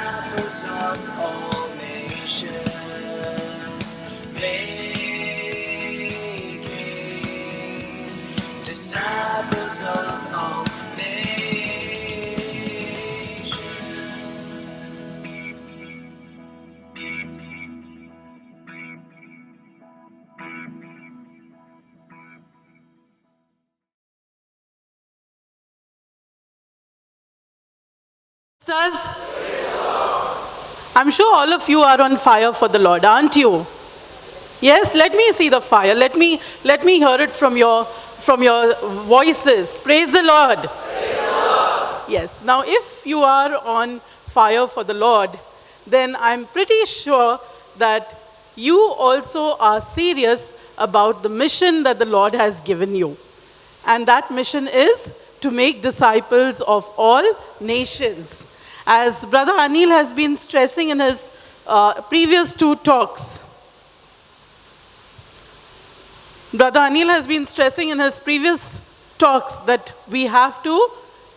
disciples of all nations, making disciples of all nations. Sisters, I'm sure all of you are on fire for the Lord, aren't you? Yes, let me see the fire. Let me hear it from your voices. Praise the Lord. Yes. Now, if you are on fire for the Lord, then I'm pretty sure that you also are serious about the mission that the Lord has given you. And that mission is to make disciples of all nations. As Brother Anil has been stressing in his previous two talks, that we have to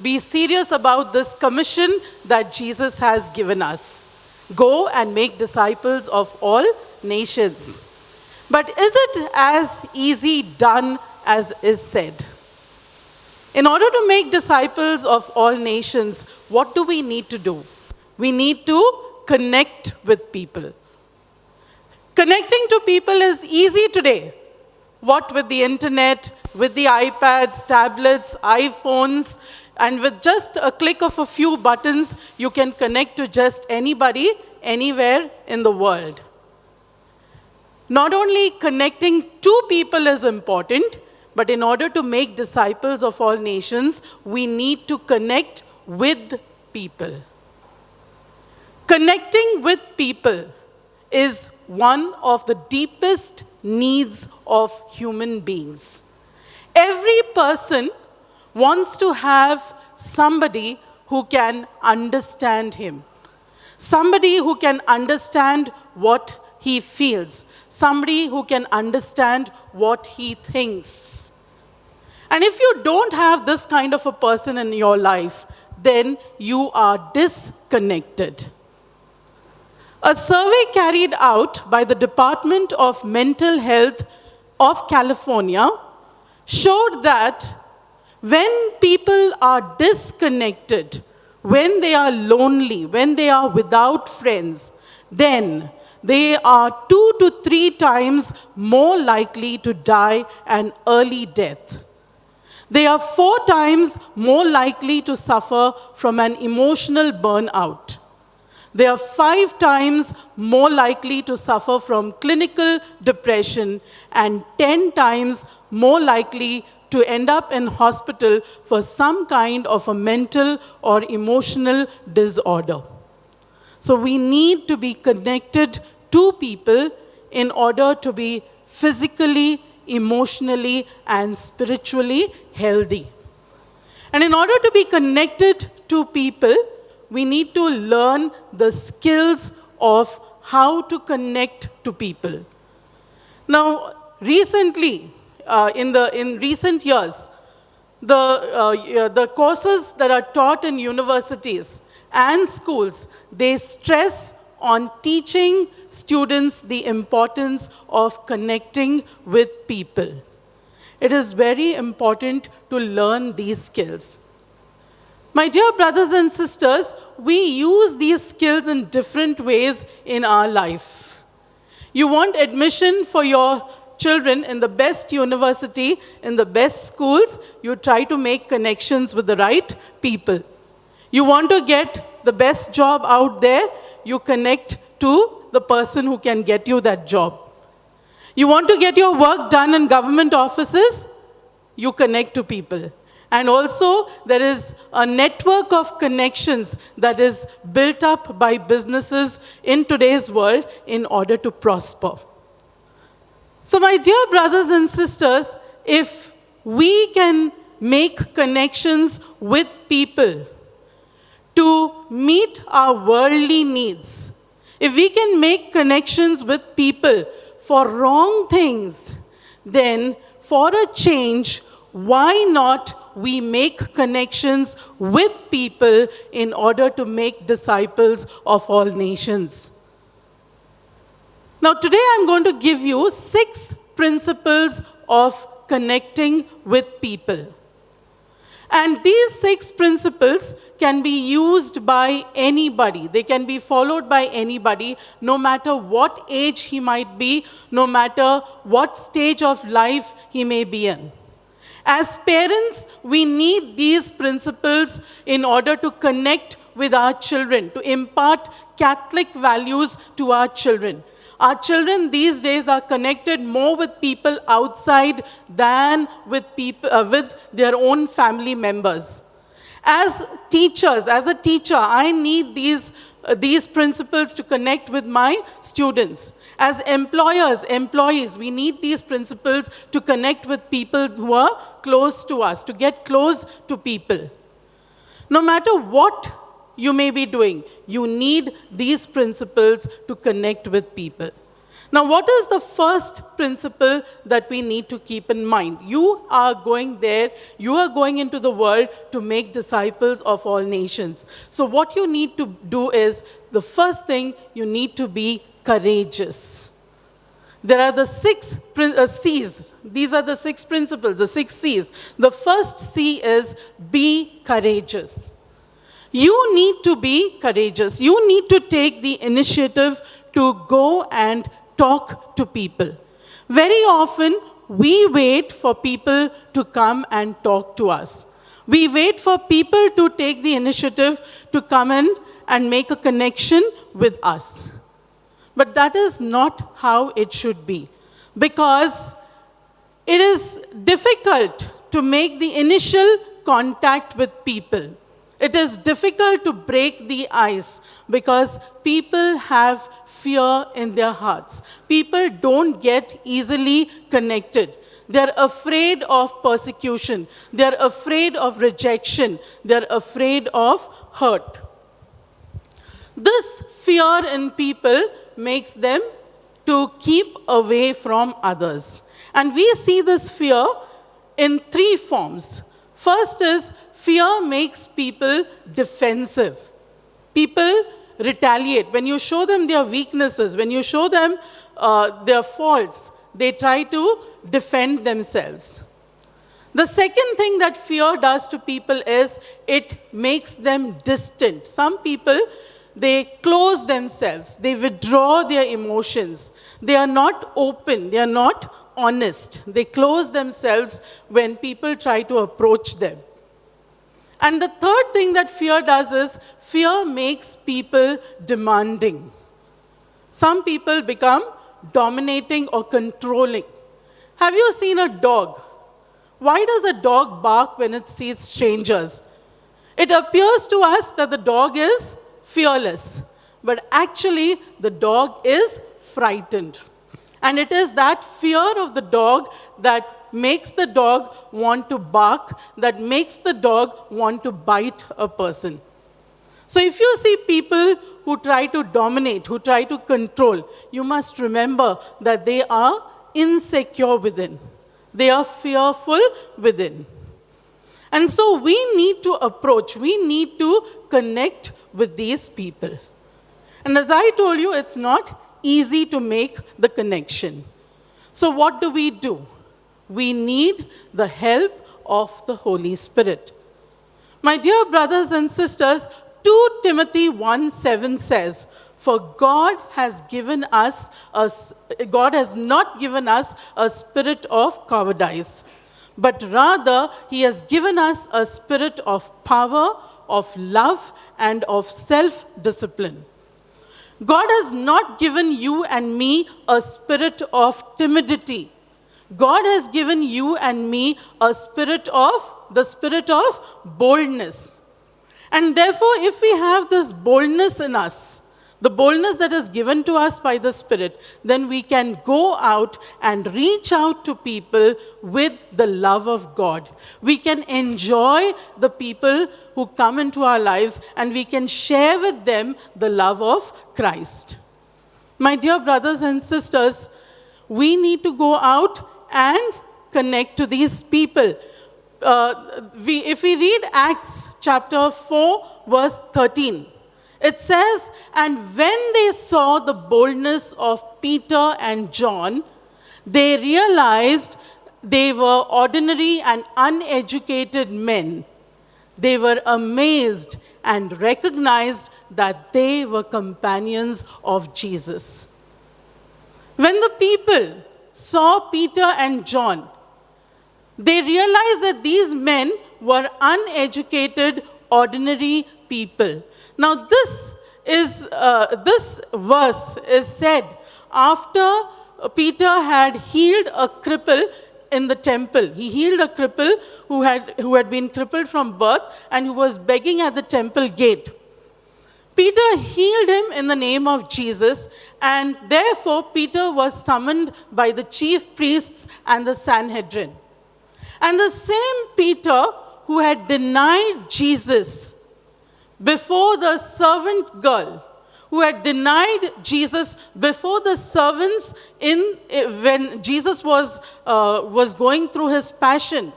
be serious about this commission that Jesus has given us. Go and make disciples of all nations. But is it as easy done as is said? In order to make disciples of all nations, what do we need to do? We need to connect with people. Connecting to people is easy today. What with the internet, with the iPads, tablets, iPhones, and with just a click of a few buttons, you can connect to just anybody, anywhere in the world. Not only connecting to people is important, but in order to make disciples of all nations, we need to connect with people. Connecting with people is one of the deepest needs of human beings. Every person wants to have somebody who can understand him, somebody who can understand what he feels, somebody who can understand what he thinks. And if you don't have this kind of a person in your life, then you are disconnected. A survey carried out by the Department of Mental Health of California showed that when people are disconnected, when they are lonely, when they are without friends, then they are 2 to 3 times more likely to die an early death. They are 4 times more likely to suffer from an emotional burnout. They are 5 times more likely to suffer from clinical depression and 10 times more likely to end up in hospital for some kind of a mental or emotional disorder. So we need to be connected to people in order to be physically, emotionally, and spiritually healthy. And in order to be connected to people, we need to learn the skills of how to connect to people. Now, recently, in recent years, the courses that are taught in universities and schools, they stress on teaching students the importance of connecting with people. It is very important to learn these skills. My dear brothers and sisters, we use these skills in different ways in our life. You want admission for your children in the best university, in the best schools, you try to make connections with the right people. You want to get the best job out there, you connect to the person who can get you that job. You want to get your work done in government offices, you connect to people. And also, there is a network of connections that is built up by businesses in today's world in order to prosper. So, my dear brothers and sisters, if we can make connections with people to meet our worldly needs, if we can make connections with people for wrong things, then for a change, why not we make connections with people in order to make disciples of all nations. Now, today I'm going to give you 6 principles of connecting with people. And these 6 principles can be used by anybody. They can be followed by anybody, no matter what age he might be, no matter what stage of life he may be in. As parents, we need these principles in order to connect with our children, to impart Catholic values to our children. Our children these days are connected more with people outside than with their own family members. As teachers, as a teacher, I need these principles to connect with my students. As employees, we need these principles to connect with people who are close to us, to get close to people. No matter what you may be doing, you need these principles to connect with people. Now, what is the first principle that we need to keep in mind? You are going there, you are going into the world to make disciples of all nations. So what you need to do is, the first thing, you need to be courageous. There are the 6 C's. These are the 6 principles, the 6 C's. The first C is be courageous. You need to be courageous. You need to take the initiative to go and talk to people. Very often, we wait for people to come and talk to us. We wait for people to take the initiative to come in and make a connection with us. But that is not how it should be, because it is difficult to make the initial contact with people. It is difficult to break the ice because people have fear in their hearts. People don't get easily connected. They're afraid of persecution. They're afraid of rejection. They're afraid of hurt. This fear in people makes them to keep away from others. And we see this fear in 3 forms. First is, fear makes people defensive. People retaliate. When you show them their weaknesses, when you show them their faults, they try to defend themselves. The second thing that fear does to people is it makes them distant. Some people, they close themselves. They withdraw their emotions. They are not open. They are not honest. They close themselves when people try to approach them. And the third thing that fear does is, fear makes people demanding. Some people become dominating or controlling. Have you seen a dog? Why does a dog bark when it sees strangers? It appears to us that the dog is fearless, but actually the dog is frightened. And it is that fear of the dog that makes the dog want to bark, that makes the dog want to bite a person. So if you see people who try to dominate, who try to control, you must remember that they are insecure within. They are fearful within. And so we need to approach, we need to connect with these people. And as I told you, it's not easy to make the connection. So what do? We need the help of the Holy Spirit. My dear brothers and sisters, 2 Timothy 1:7 says, "For God has not given us a spirit of cowardice, but rather He has given us a spirit of power, of love, and of self-discipline." God has not given you and me a spirit of timidity. God has given you and me the spirit of boldness. And therefore, if we have this boldness in us, the boldness that is given to us by the Spirit, then we can go out and reach out to people with the love of God. We can enjoy the people who come into our lives, and we can share with them the love of Christ. My dear brothers and sisters, we need to go out and connect to these people. if we read Acts chapter 4, verse 13, it says, "And when they saw the boldness of Peter and John, they realized they were ordinary and uneducated men. They were amazed and recognized that they were companions of Jesus." When the people saw Peter and John, they realized that these men were uneducated, ordinary people. Now, this verse is said after Peter had healed a cripple in the temple. He healed a cripple who had been crippled from birth and who was begging at the temple gate. Peter healed him in the name of Jesus, and therefore Peter was summoned by the chief priests and the Sanhedrin. And the same Peter who had denied Jesus before the servant girl, who had denied Jesus before the servants when Jesus was going through his passion,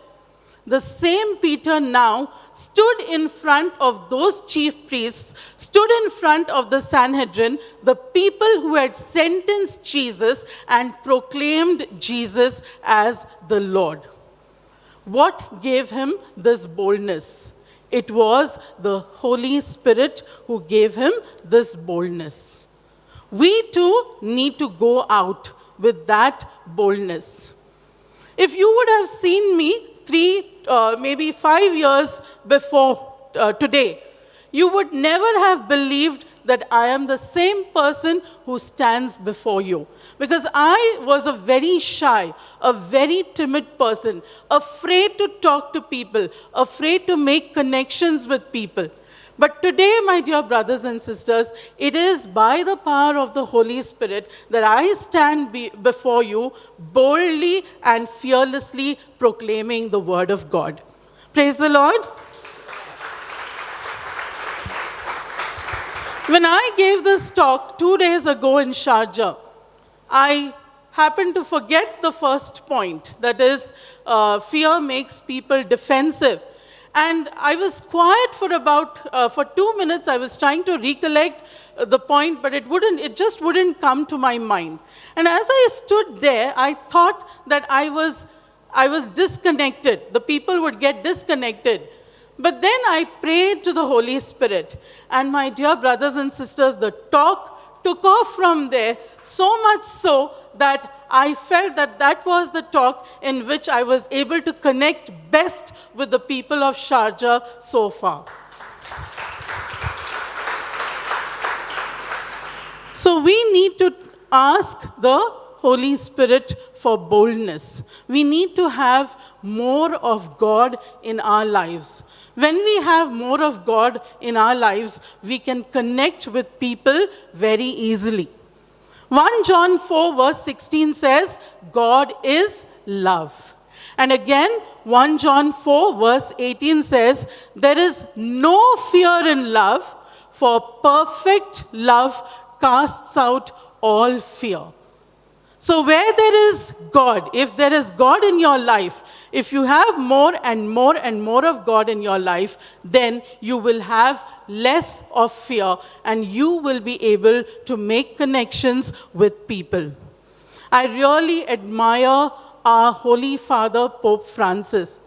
the same Peter now stood in front of those chief priests, stood in front of the Sanhedrin, the people who had sentenced Jesus, and proclaimed Jesus as the Lord. What gave him this boldness? It was the Holy Spirit who gave him this boldness. We too need to go out with that boldness. If you would have seen me maybe 5 years before today, you would never have believed that I am the same person who stands before you. Because I was a very shy, a very timid person, afraid to talk to people, afraid to make connections with people. But today, my dear brothers and sisters, it is by the power of the Holy Spirit that I stand before you boldly and fearlessly proclaiming the word of God. Praise the Lord. When I gave this talk 2 days ago in Sharjah, I happened to forget the first point, that is, fear makes people defensive. And I was quiet for 2 minutes. I was trying to recollect the point, but it just wouldn't come to my mind. And as I stood there, I thought that I was disconnected. The people would get disconnected. But then I prayed to the Holy Spirit. And my dear brothers and sisters, the talk took off from there, so much so that I felt that was the talk in which I was able to connect best with the people of Sharjah so far. So we need to ask the Holy Spirit for boldness. We need to have more of God in our lives. When we have more of God in our lives, we can connect with people very easily. 1 John 4 verse 16 says, God is love. And again, 1 John 4 verse 18 says, there is no fear in love, for perfect love casts out all fear. So where there is God, if there is God in your life, if you have more and more and more of God in your life, then you will have less of fear and you will be able to make connections with people. I really admire our Holy Father, Pope Francis.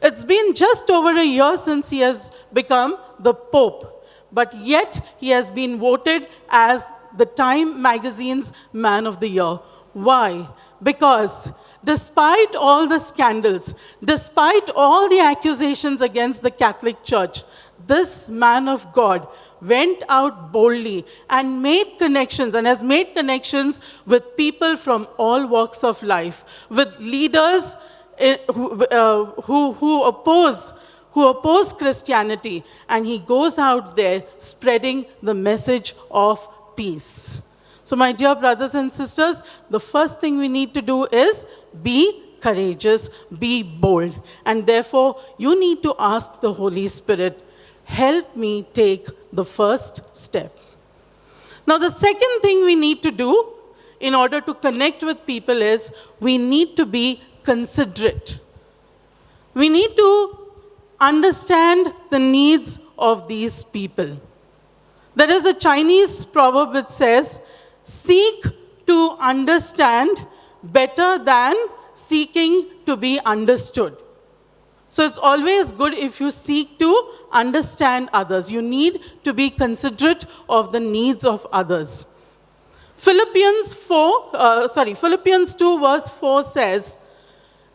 It's been just over a year since he has become the Pope, but yet he has been voted as the Time magazine's Man of the Year. Why? Because despite all the scandals, despite all the accusations against the Catholic Church, this man of God went out boldly and made connections and has made connections with people from all walks of life, with leaders who oppose Christianity, and he goes out there spreading the message of peace. So my dear brothers and sisters, the first thing we need to do is be courageous, be bold. And therefore, you need to ask the Holy Spirit, help me take the first step. Now, the second thing we need to do in order to connect with people is we need to be considerate. We need to understand the needs of these people. There is a Chinese proverb which says, seek to understand better than seeking to be understood. So it's always good if you seek to understand others. You need to be considerate of the needs of others. Philippians 2 verse 4 says,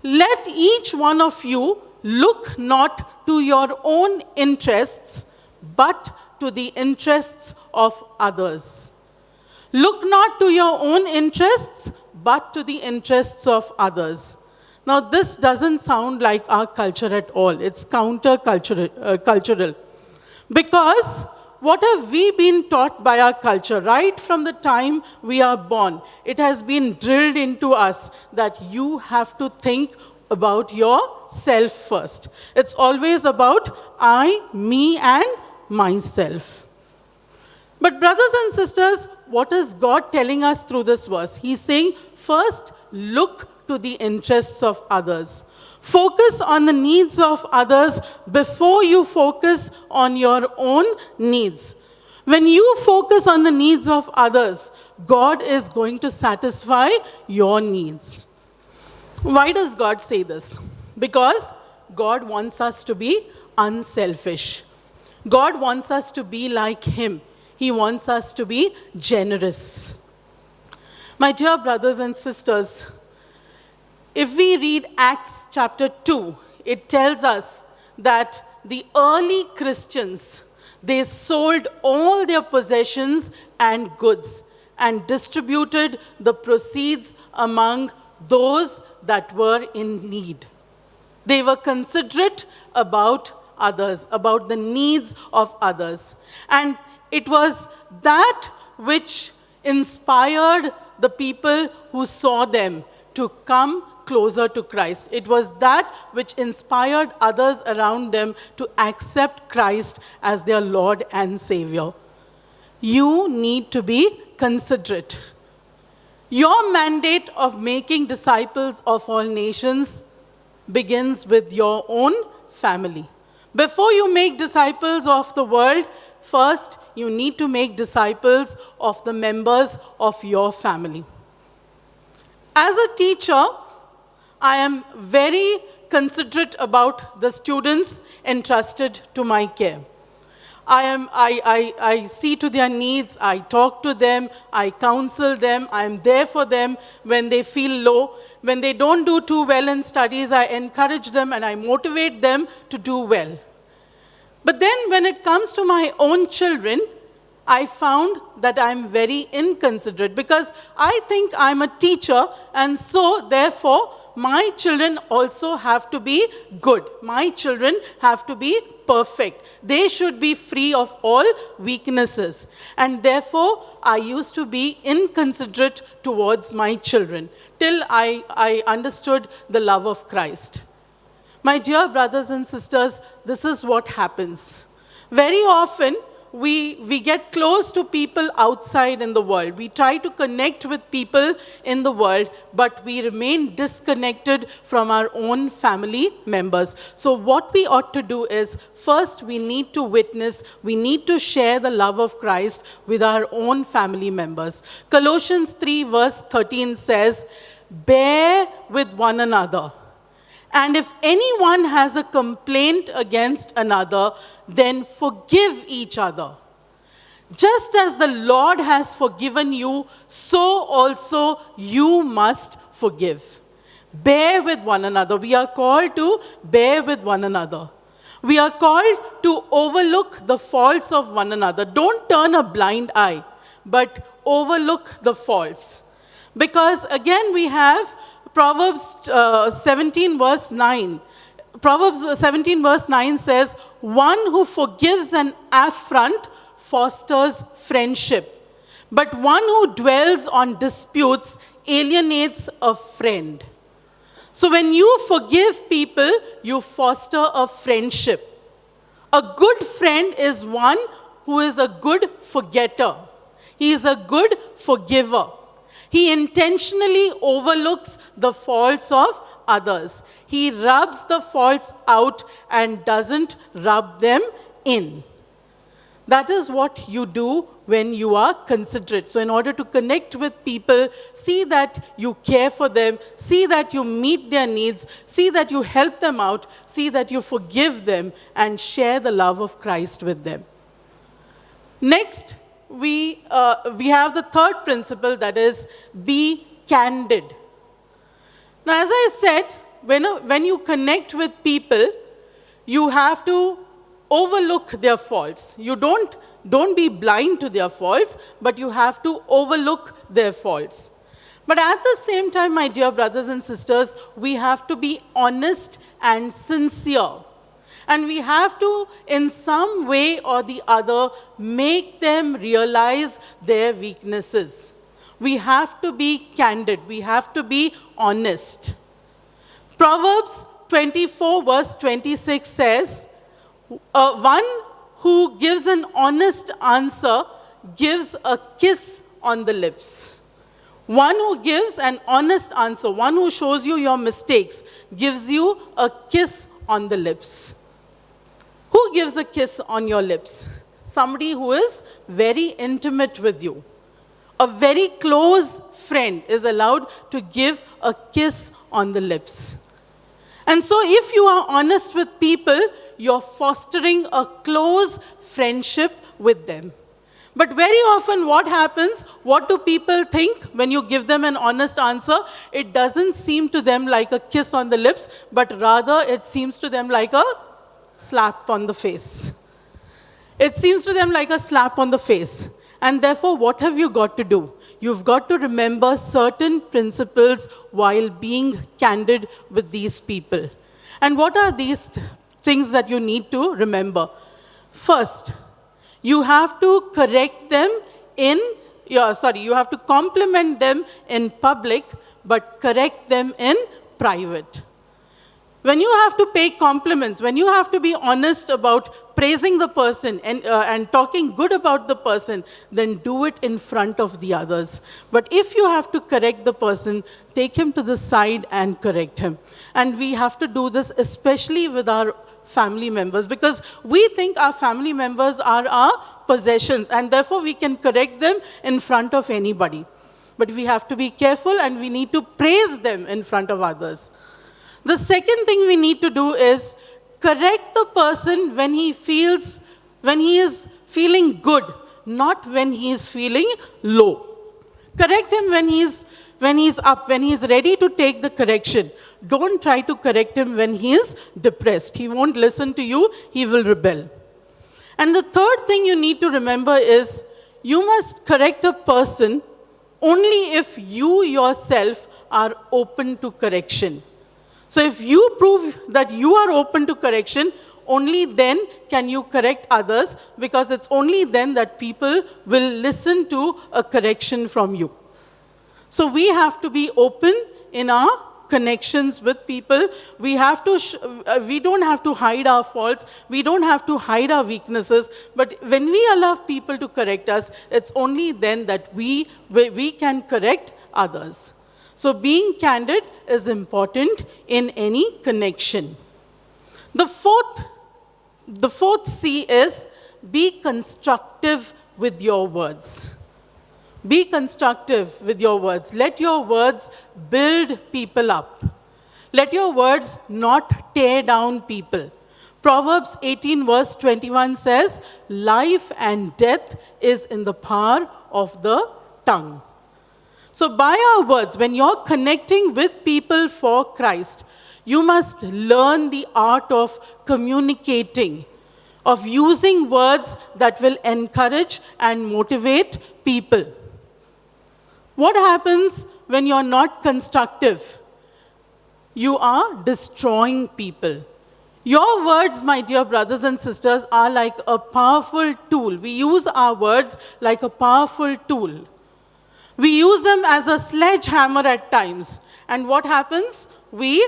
let each one of you look not to your own interests, but to the interests of others. Look not to your own interests, but to the interests of others. Now, this doesn't sound like our culture at all. It's counter-cultural. Because what have we been taught by our culture? Right from the time we are born, it has been drilled into us that you have to think about yourself first. It's always about I, me, and myself. But brothers and sisters, what is God telling us through this verse? He's saying, first, look to the interests of others. Focus on the needs of others before you focus on your own needs. When you focus on the needs of others, God is going to satisfy your needs. Why does God say this? Because God wants us to be unselfish. God wants us to be like Him. He wants us to be generous. My dear brothers and sisters, if we read Acts chapter 2, it tells us that the early Christians, they sold all their possessions and goods and distributed the proceeds among those that were in need. They were considerate about others, about the needs of others. And it was that which inspired the people who saw them to come closer to Christ. It was that which inspired others around them to accept Christ as their Lord and Savior. You need to be considerate. Your mandate of making disciples of all nations begins with your own family. Before you make disciples of the world, first you need to make disciples of the members of your family. As a teacher, I am very considerate about the students entrusted to my care. I see to their needs, I talk to them, I counsel them, I am there for them when they feel low. When they don't do too well in studies, I encourage them and I motivate them to do well. But then when it comes to my own children, I found that I'm very inconsiderate because I think I'm a teacher, and so therefore my children also have to be good. My children have to be perfect. They should be free of all weaknesses. And therefore, I used to be inconsiderate towards my children till I understood the love of Christ. My dear brothers and sisters, this is what happens. Very often, we get close to people outside in the world. We try to connect with people in the world, but we remain disconnected from our own family members. So what we ought to do is, first we need to witness, we need to share the love of Christ with our own family members. Colossians 3 verse 13 says, bear with one another. And if anyone has a complaint against another, then forgive each other. Just as the Lord has forgiven you, so also you must forgive. Bear with one another. We are called to bear with one another. We are called to overlook the faults of one another. Don't turn a blind eye, but overlook the faults. Because again we have Proverbs 17 verse 9. Proverbs 17 verse 9 says, one who forgives an affront fosters friendship, but one who dwells on disputes alienates a friend. So when you forgive people, you foster a friendship. A good friend is one who is a good forgetter. He is a good forgiver. He intentionally overlooks the faults of others. He rubs the faults out and doesn't rub them in. That is what you do when you are considerate. So in order to connect with people, see that you care for them, see that you meet their needs, see that you help them out, see that you forgive them, and share the love of Christ with them. Next, we have the third principle, that is, be candid. Now, as I said, when you connect with people, you have to overlook their faults. You don't be blind to their faults, but you have to overlook their faults. But at the same time, my dear brothers and sisters, we have to be honest and sincere. And we have to, in some way or the other, make them realize their weaknesses. We have to be candid. We have to be honest. Proverbs 24 verse 26 says, one who gives an honest answer gives a kiss on the lips. One who gives an honest answer, one who shows you your mistakes, gives you a kiss on the lips. Who gives a kiss on your lips? Somebody who is very intimate with you. A very close friend is allowed to give a kiss on the lips. And so if you are honest with people, you're fostering a close friendship with them. But very often what happens, what do people think when you give them an honest answer? It doesn't seem to them like a kiss on the lips, but rather it seems to them like a slap on the face. It seems to them like a slap on the face. And therefore, what have you got to do? You've got to remember certain principles while being candid with these people. And what are these things that you need to remember? First, you have to correct them you have to compliment them in public, but correct them in private. When you have to pay compliments, when you have to be honest about praising the person and talking good about the person, then do it in front of the others. But if you have to correct the person, take him to the side and correct him. And we have to do this especially with our family members, because we think our family members are our possessions, and therefore we can correct them in front of anybody. But we have to be careful, and we need to praise them in front of others. The second thing we need to do is correct the person when he is feeling good, not when he is feeling low. Correct him when he's up, when he's ready to take the correction. Don't try to correct him when he is depressed. He won't listen to you, he will rebel. And the third thing you need to remember is, you must correct a person only if you yourself are open to correction. So if you prove that you are open to correction, only then can you correct others, because it's only then that people will listen to a correction from you. So we have to be open in our connections with people. We don't have to hide our faults. We don't have to hide our weaknesses. But when we allow people to correct us, it's only then that we can correct others. So being candid is important in any connection. The fourth C is, be constructive with your words. Be constructive with your words. Let your words build people up. Let your words not tear down people. Proverbs 18 verse 21 says, life and death is in the power of the tongue. So by our words, when you're connecting with people for Christ, you must learn the art of communicating, of using words that will encourage and motivate people. What happens when you're not constructive? You are destroying people. Your words, my dear brothers and sisters, are like a powerful tool. We use our words like a powerful tool. We use them as a sledgehammer at times. And what happens? We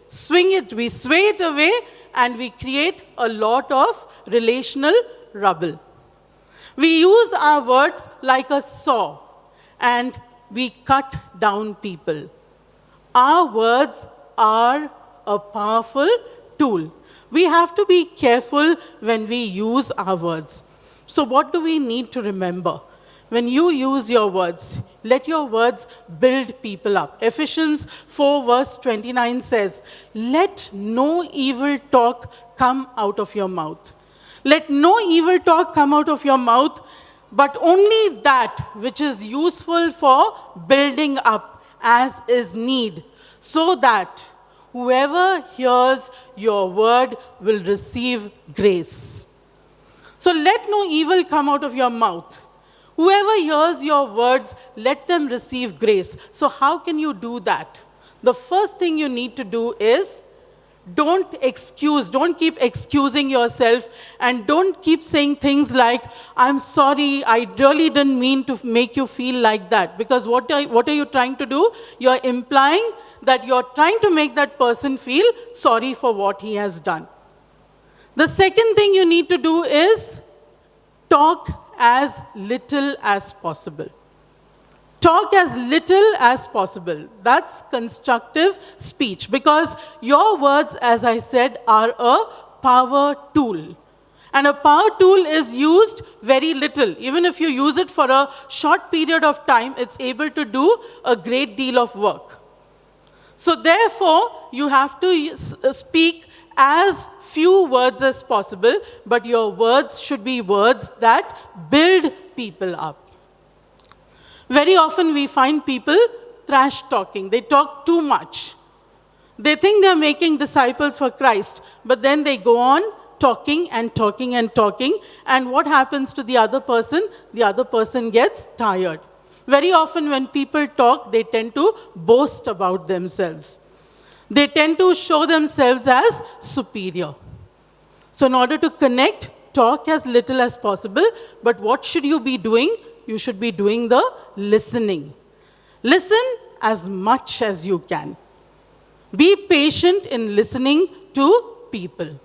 swing it, we sway it away, and we create a lot of relational rubble. We use our words like a saw, and we cut down people. Our words are a powerful tool. We have to be careful when we use our words. So what do we need to remember? When you use your words, let your words build people up. Ephesians 4 verse 29 says, let no evil talk come out of your mouth. Let no evil talk come out of your mouth, but only that which is useful for building up as is need, so that whoever hears your word will receive grace. So let no evil come out of your mouth. Whoever hears your words, let them receive grace. So how can you do that? The first thing you need to do is don't keep excusing yourself, and don't keep saying things like, I'm sorry, I really didn't mean to make you feel like that. Because what are you trying to do? You're implying that you're trying to make that person feel sorry for what he has done. The second thing you need to do is talk as little as possible. Talk as little as possible. That's constructive speech, because your words, as I said, are a power tool. And a power tool is used very little. Even if you use it for a short period of time, it's able to do a great deal of work. So therefore, you have to speak as few words as possible, but your words should be words that build people up. Very often we find people trash talking. They talk too much. They think they're making disciples for Christ, but then they go on talking and talking and talking, and what happens to the other person? The other person gets tired. Very often when people talk, they tend to boast about themselves. They tend to show themselves as superior. So in order to connect, talk as little as possible, but what should you be doing? You should be doing the listening. Listen as much as you can. Be patient in listening to people.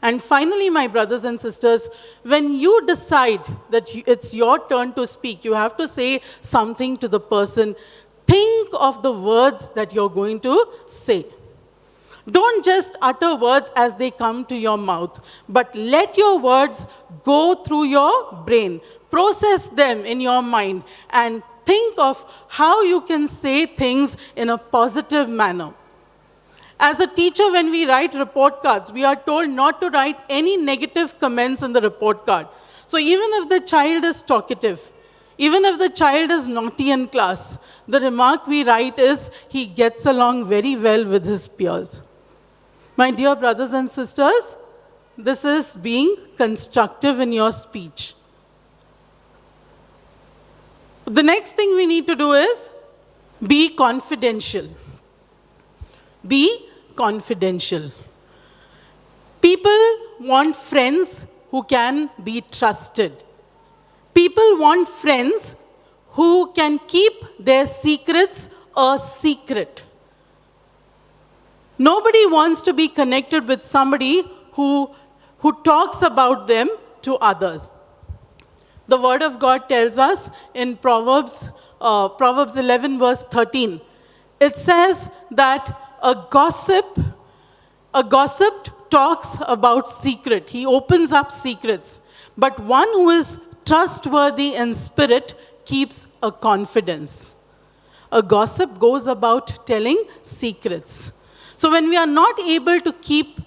And finally, my brothers and sisters, when you decide that it's your turn to speak, you have to say something to the person. Think of the words that you're going to say. Don't just utter words as they come to your mouth, but let your words go through your brain. Process them in your mind and think of how you can say things in a positive manner. As a teacher, when we write report cards, we are told not to write any negative comments in the report card. So even if the child is talkative, even if the child is naughty in class, the remark we write is, he gets along very well with his peers. My dear brothers and sisters, this is being constructive in your speech. The next thing we need to do is be confidential. Be confidential. People want friends who can be trusted. People want friends who can keep their secrets a secret. Nobody wants to be connected with somebody who talks about them to others. The Word of God tells us in Proverbs 11 verse 13, it says that a gossip talks about secret. He opens up secrets. But one who is trustworthy in spirit keeps a confidence. A gossip goes about telling secrets. So when we are not able to keep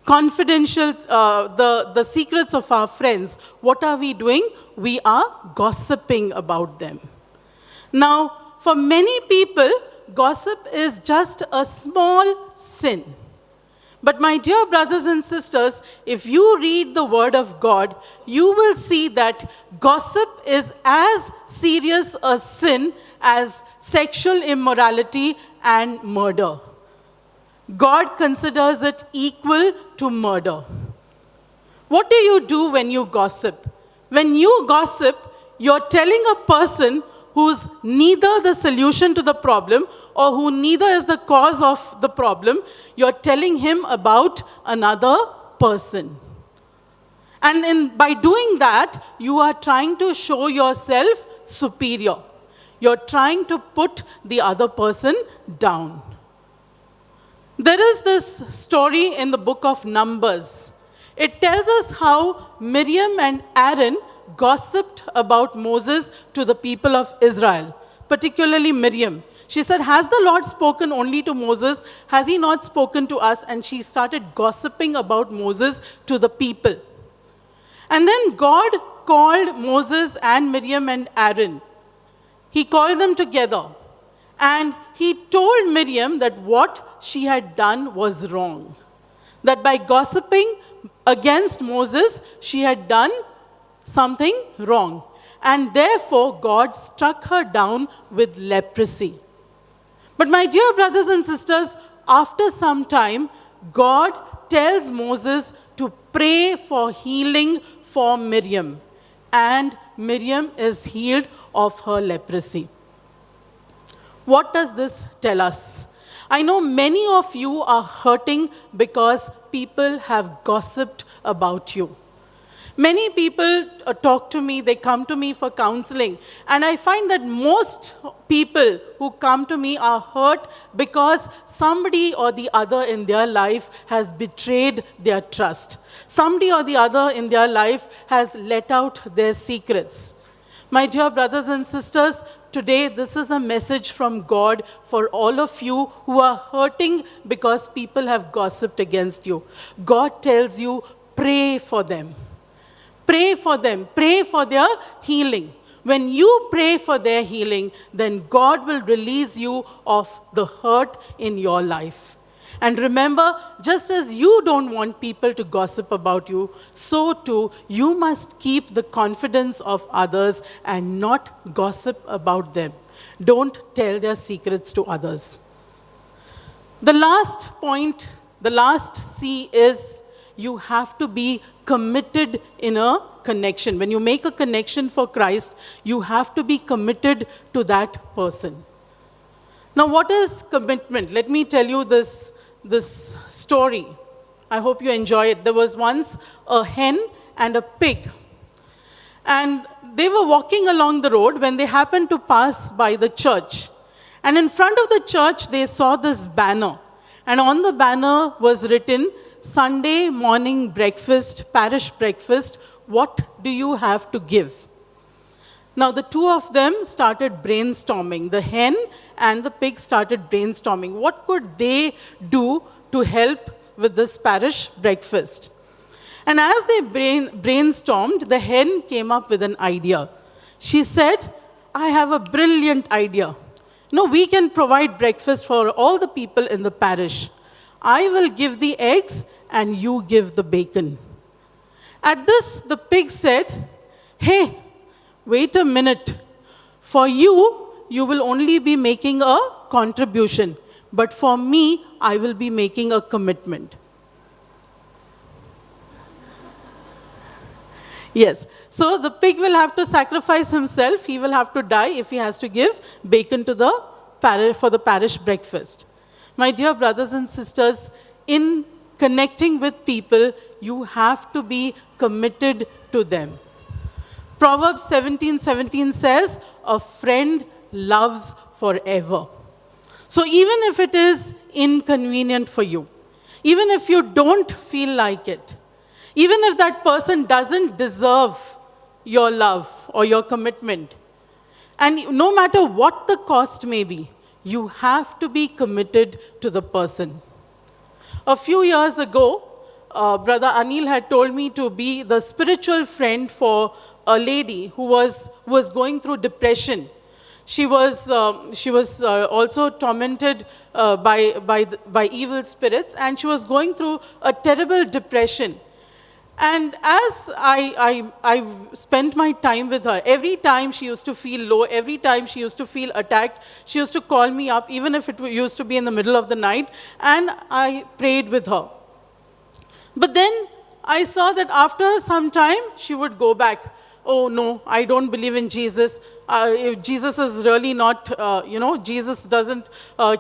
confidential the secrets of our friends, what are we doing? We are gossiping about them. Now, for many people, gossip is just a small sin. But my dear brothers and sisters, if you read the Word of God, you will see that gossip is as serious a sin as sexual immorality and murder. God considers it equal to murder. What do you do when you gossip? When you gossip, you're telling a person who's neither the solution to the problem or who neither is the cause of the problem, you're telling him about another person. And by doing that, you are trying to show yourself superior. You're trying to put the other person down. There is this story in the book of Numbers. It tells us how Miriam and Aaron gossiped about Moses to the people of Israel, particularly Miriam. She said, "Has the Lord spoken only to Moses? Has he not spoken to us?" And she started gossiping about Moses to the people. And then God called Moses and Miriam and Aaron. He called them together. And he told Miriam that what she had done was wrong. That by gossiping against Moses, she had done something wrong. And therefore, God struck her down with leprosy. But my dear brothers and sisters, after some time, God tells Moses to pray for healing for Miriam. And Miriam is healed of her leprosy. What does this tell us? I know many of you are hurting because people have gossiped about you. Many people talk to me, they come to me for counseling, and I find that most people who come to me are hurt because somebody or the other in their life has betrayed their trust. Somebody or the other in their life has let out their secrets. My dear brothers and sisters, today this is a message from God for all of you who are hurting because people have gossiped against you. God tells you, pray for them. Pray for them. Pray for their healing. When you pray for their healing, then God will release you of the hurt in your life. And remember, just as you don't want people to gossip about you, so too you must keep the confidence of others and not gossip about them. Don't tell their secrets to others. The last point, the last C is you have to be committed in a connection. When you make a connection for Christ, you have to be committed to that person. Now, what is commitment? Let me tell you this story. I hope you enjoy it. There was once a hen and a pig. And they were walking along the road when they happened to pass by the church. And in front of the church, they saw this banner. And on the banner was written, "Sunday morning breakfast, parish breakfast, what do you have to give?" Now, the two of them started brainstorming. The hen and the pig started brainstorming. What could they do to help with this parish breakfast? And as they brainstormed, the hen came up with an idea. She said, "I have a brilliant idea. No, we can provide breakfast for all the people in the parish. I will give the eggs and you give the bacon." At this, the pig said, "Hey, wait a minute. For you, you will only be making a contribution. But for me, I will be making a commitment." Yes. So the pig will have to sacrifice himself. He will have to die if he has to give bacon to the parish for the parish breakfast. My dear brothers and sisters, in connecting with people, you have to be committed to them. Proverbs 17:17 says, "A friend loves forever." So even if it is inconvenient for you, even if you don't feel like it, even if that person doesn't deserve your love or your commitment, and no matter what the cost may be, you have to be committed to the person. A few years ago, Brother Anil had told me to be the spiritual friend for a lady who was going through depression. She was also tormented by evil spirits, and she was going through a terrible depression. And as I spent my time with her, every time she used to feel low, every time she used to feel attacked, she used to call me up, even if it used to be in the middle of the night, and I prayed with her. But then I saw that after some time, she would go back. "Oh, no, I don't believe in Jesus. If Jesus is really not, Jesus doesn't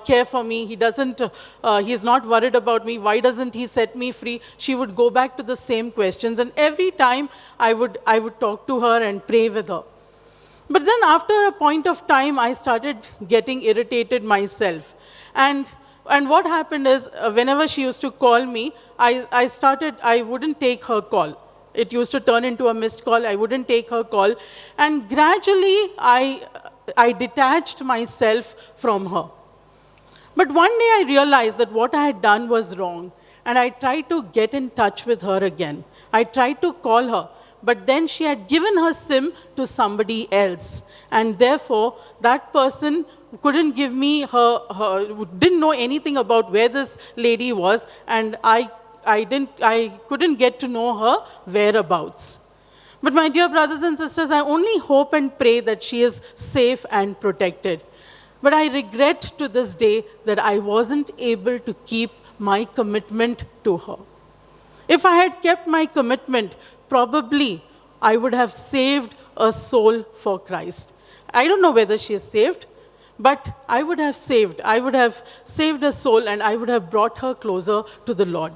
care for me. He's not worried about me. Why doesn't he set me free?" She would go back to the same questions. And every time I would talk to her and pray with her. But then after a point of time, I started getting irritated myself. And And what happened is, whenever she used to call me, I wouldn't take her call. It used to turn into a missed call. I wouldn't take her call. And gradually, I detached myself from her. But one day I realized that what I had done was wrong. And I tried to get in touch with her again. I tried to call her. But then she had given her SIM to somebody else. And therefore, that person couldn't give me didn't know anything about where this lady was. And I couldn't get to know her whereabouts. But my dear brothers and sisters, I only hope and pray that she is safe and protected. But I regret to this day that I wasn't able to keep my commitment to her. If I had kept my commitment, probably I would have saved a soul for Christ. I don't know whether she is saved, but I would have saved a soul, and I would have brought her closer to the Lord.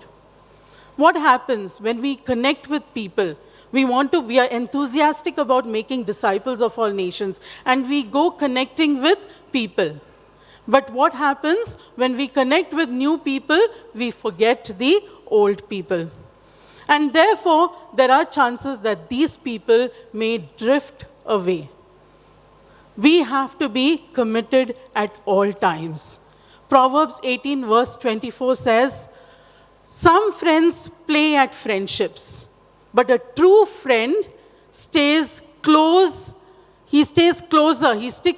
What happens when we connect with people? We are enthusiastic about making disciples of all nations, and we go connecting with people. But what happens when we connect with new people? We forget the old people. And therefore, there are chances that these people may drift away. We have to be committed at all times. Proverbs 18 verse 24 says, "Some friends play at friendships, but a true friend stays close. He sticks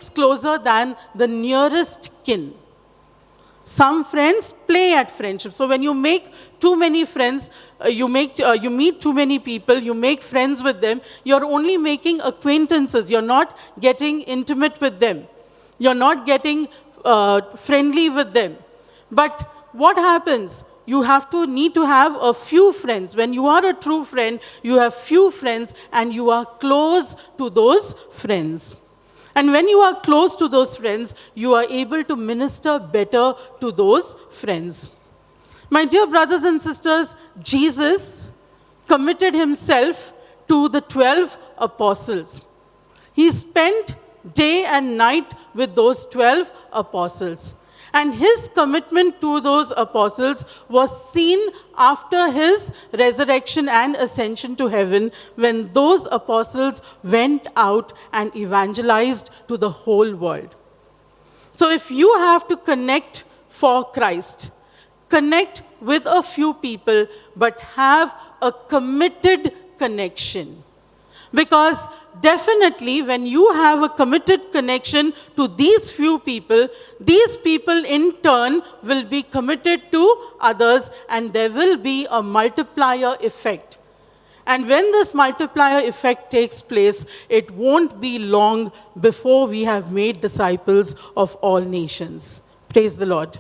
closer than the nearest kin." Some friends play at friendship. So when you make too many friends, you meet too many people, you make friends with them, you're only making acquaintances. You're not getting intimate with them. You're not getting friendly with them. But what happens? You need to have a few friends. When you are a true friend, you have few friends and you are close to those friends. And when you are close to those friends, you are able to minister better to those friends. My dear brothers and sisters, Jesus committed himself to the 12 apostles. He spent day and night with those 12 apostles. And his commitment to those apostles was seen after his resurrection and ascension to heaven, when those apostles went out and evangelized to the whole world. So if you have to connect for Christ, connect with a few people, but have a committed connection. Because definitely when you have a committed connection to these few people in turn will be committed to others, and there will be a multiplier effect. And when this multiplier effect takes place, it won't be long before we have made disciples of all nations. Praise the Lord.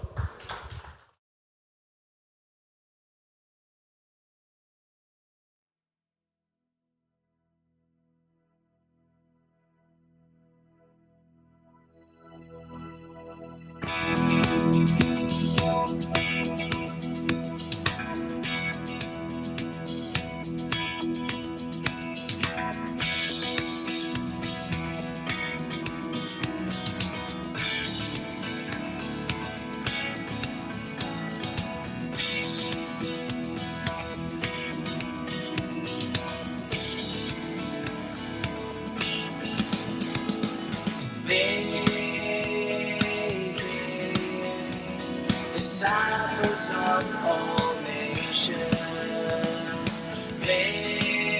Disciples of all nations, making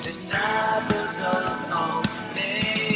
disciples of all nations.